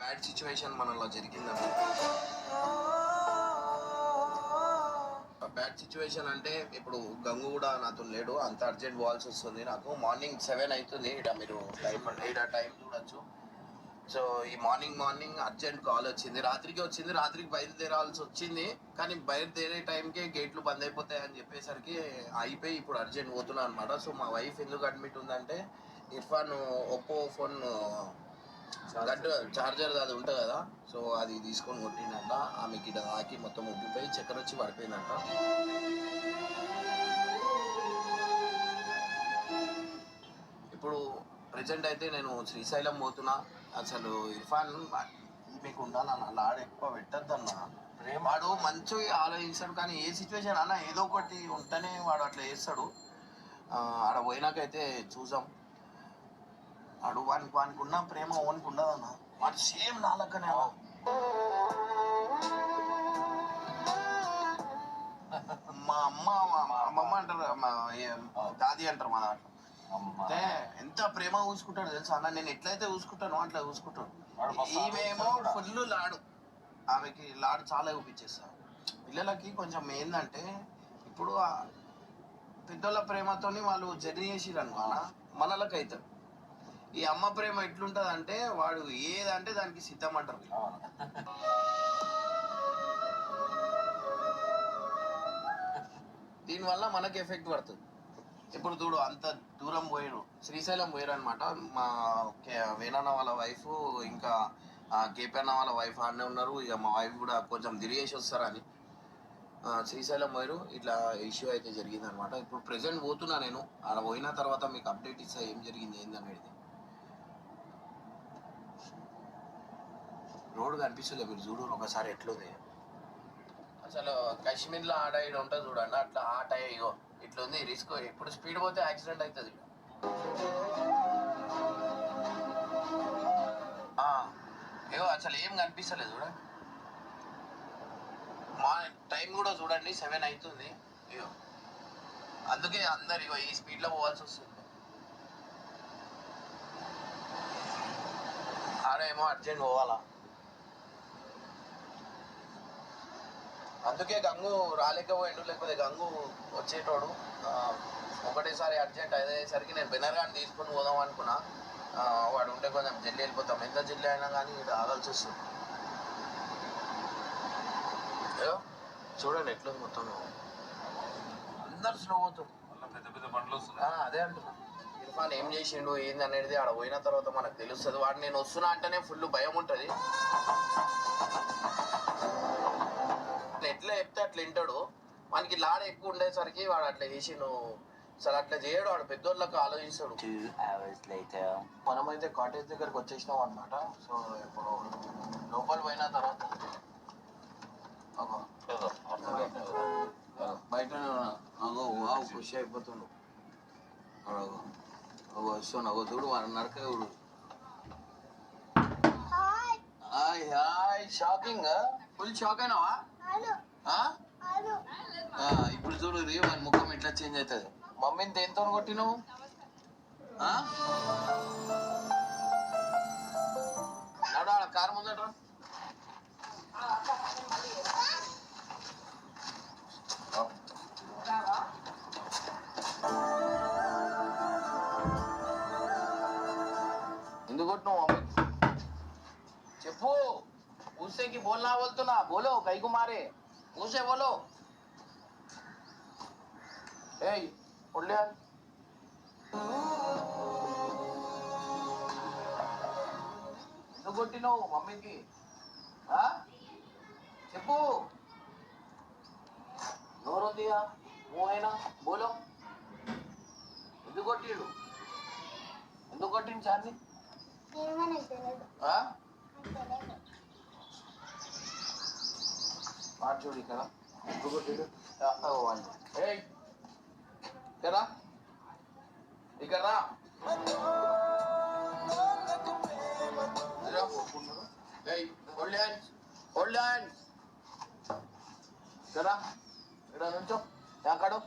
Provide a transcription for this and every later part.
Bad situation మనలో జరిగిందండి. Bad situation అంటే ఇప్పుడు గంగు కూడా నాతో లేడు, అంత అర్జెంట్ పోవాల్సి వస్తుంది. నాకు మార్నింగ్ 7 అవుతుంది, ఇక్కడ మీరు టైం చూడొచ్చు. సో ఈ మార్నింగ్ అర్జెంట్ కాల్ వచ్చింది, రాత్రికి బయలుదేరాల్సి వచ్చింది. కానీ బయలుదేరే టైంకే గేట్లు బంద్ అయిపోతాయి అని చెప్పేసరికి అయిపోయి ఇప్పుడు అర్జెంట్ పోతున్నాను అనమాట. సో మా వైఫ్ ఎందుకు అడ్మిట్ ఉందంటే, ఇర్ఫాన్ ఒప్పో ఫోన్ చార్జర్ అది ఉంటుంది కదా, సో అది తీసుకొని కొట్టిందంట. ఆమెకి ఇక్కడ తాకి మొత్తం ఉబ్బిపోయి చక్కెర వచ్చి పడిపోయిందంట. ఇప్పుడు ప్రజెంట్ అయితే నేను శ్రీశైలం పోతున్నా. అసలు ఇర్ఫాన్ మీకు ఉండాలన్న లాడ ఎక్కువ పెట్టద్దన్న. వాడు మంచిగా ఆలోచిస్తాడు, కానీ ఏ సిచ్యువేషన్ అన్న ఏదో ఒకటి ఉంటేనే వాడు అట్లా చేస్తాడు. ఆడ పోయినాకైతే చూసాం, వాడు వానికి ఉన్న ప్రేమ ఓనికి ఉండదన్న. వాడు సేమ్ నాలక్కనే. మా అమ్మమ్మ అంటారు, మా దాది అంటారు మా దాంట్లో. అంటే ఎంత ప్రేమ చూసుకుంటాడు తెలుసా అన్న. నేను ఎట్లయితే చూసుకుంటానో అట్లా చూసుకుంటాడు. ఈమెమో ఫుల్ లాడు, ఆమెకి లాడు చాలా చూపించేస్తాను. పిల్లలకి కొంచెం ఏంటంటే, ఇప్పుడు పెద్దోళ్ళ ప్రేమతోని వాళ్ళు జర్నీ చేసిరు అనుకున్న మనలకి అవుతారు. ఈ అమ్మ ప్రేమ ఎట్లుంటది అంటే, వాడు ఏదంటే దానికి సిద్ధం అంటారు. దీనివల్ల మనకి ఎఫెక్ట్ పడుతుంది. ఇప్పుడు చూడు, అంత దూరం పోయారు, శ్రీశైలం పోయారు అనమాట. మా వేణన్న వాళ్ళ వైఫ్ ఇంకా కేపీ అన్న వాళ్ళ వైఫ్ ఆడనే ఉన్నారు. ఇక మా వైఫ్ కూడా కొంచెం తిరిగేసి వస్తారని శ్రీశైలం పోయారు. ఇట్లా ఇష్యూ అయితే జరిగింది అనమాట. ఇప్పుడు ప్రెసెంట్ పోతున్నా నేను. ఆడ పోయిన తర్వాత మీకు అప్డేట్ ఇస్తా ఏం జరిగింది ఏందనేది. రోడ్డు కనిపిస్తుంది, మీరు చూడు ఒకసారి ఎట్లుంది. అసలు కాశ్మీర్లో ఆడ ఇడ ఉంటుంది చూడండి, అట్లా ఆట ఇగో ఇట్లుంది. రిస్క్, ఇప్పుడు స్పీడ్ పోతే యాక్సిడెంట్ అవుతుంది. ఇగో అసలు ఏం కనిపిస్తలేదు చూడండి. మా టైం కూడా చూడండి 7 అవుతుంది. ఇగో అందుకే అందరు ఇగో ఈ స్పీడ్లో పోవాల్సి వస్తుంది. ఆడేమో అర్జెంట్ పోవాలా, అందుకే గంగు రాలేకపోయిండు. లేకపోతే గంగు వచ్చేటోడు. ఒకటేసారి అర్జెంట్ అయ్యేసరికి నేను బెనర్గాని తీసుకొని పోదాం అనుకున్నా. వాడు ఉంటే కొంచెం జల్లి వెళ్ళిపోతాం. ఎంత జల్లి అయినా కానీ ఇక్కడ ఆగాల్సి వస్తుంది. చూడండి ఎట్లా మొత్తం అందరు స్లో అవుతుంది. పెద్ద పెద్ద బండ్లు వస్తుంది. అదే అంటున్నా, ఇర్ఫాన్ ఏం చేసిండు ఏంది అనేది ఆడ పోయిన తర్వాత మనకు తెలుస్తుంది. వాడు నేను వస్తున్నా అంటేనే ఫుల్ భయం ఉంటుంది. ఎట్లా చెప్తే అట్లా వింటాడు. మనకి లాడ ఎక్కువ ఉండేసరికి వాడు అట్లా చేసిండు. అసలు అట్లా చేయడు, వాడు పెద్దోళ్ళకి ఆలోచిస్తాడు. మనమైతే కాటేజ్ దగ్గరకు వచ్చేసినాం అనమాట. సో ఇప్పుడు లోపల పోయిన తర్వాత బయట ఖుషి అయిపోతుండు. వస్తున్నావు చూడు, వాడు నరక చూడు. షాకింగ్, ఫుల్ షాక్ అయినావా? ఇప్పుడు చూడు రీ వాని ముఖం ఎట్లా చేంజ్ అవుతుంది. మమ్మీని దేంతో కొట్టినావు? నడు ఆడ కారు ముందట. ఎందుకు కొట్టినావు మమ్మీ చెప్పు. उससे की बोलना बोलतो ना, बोलो कहीं को मारे मुझसे बोलो. ఎందుకు కొట్టినావు మమ్మీకి చెప్పు. నోరుందిగా మూవైనా బోలో. ఎందుకు కొట్టిడు? ఎందుకు కొట్టిండు చార్ని? చూడు ఇక్కడ ఎందుకు కొట్టిడు? కదా ఇక్కడ రా. కదా ఇక్కడ నుంచో కాడు.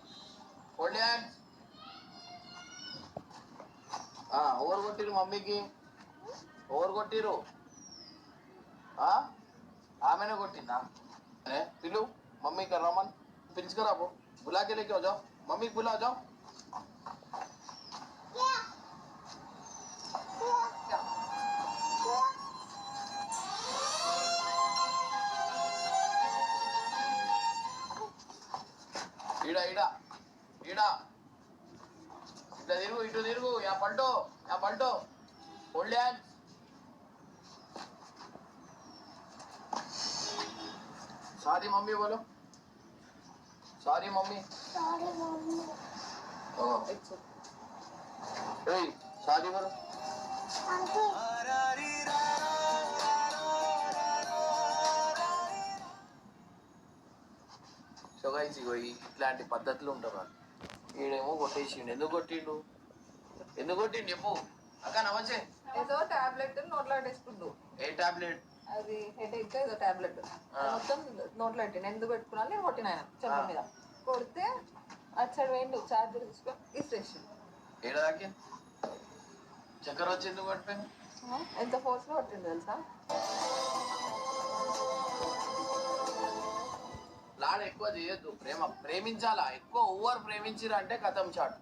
ఎవరు కొట్టిరు మమ్మీకి? ఎవరు కొట్టిరు? ఆమెనే కొట్టిందా अरे पिल्लू मम्मी कर रहा मन प्रिंस करा वो बुला के लेके आ जाओ मम्मी को बुला जाओ इड़ा इड़ा इड़ा इटू तिरगु यहाँ पलटो होल्ड हैंड सॉरी मम्मी बोलो सॉरी मम्मी सॉरी बोलो సో గైస్ ఇగో ఇట్లాంటి పద్ధతులు ఉంటారు ఈడేమో కొట్టేసిండు ఎందుకు కొట్టిండు చెప్పు అక్క నమస్తే ఏదో టాబ్లెట్ నోట్లో పెట్టేసుకుండు. ఏ టాబ్లెట్ అది హెడేక్ ఏదో టాబ్లెట్ మొత్తం నోట్లో పెట్టిన ఎందుకు పెట్టుకున్నాను నేను కొట్టిన ఆయన చెప్ప మీద కొడితే అచ్చడు వేయండు చార్జర్ తీసుకొని ఇస్ట్రేషన్ ఏడాకి చక్కెర వచ్చి ఎందుకు కొట్టిపోయింది ఎంత ఫోర్స్ లో కొట్టిండు తెలుసా. లాడ ఎక్కువ చేయొద్దు ప్రేమించాలా ఎక్కువ ఓవర్ ప్రేమించిరా అంటే కథం చాట్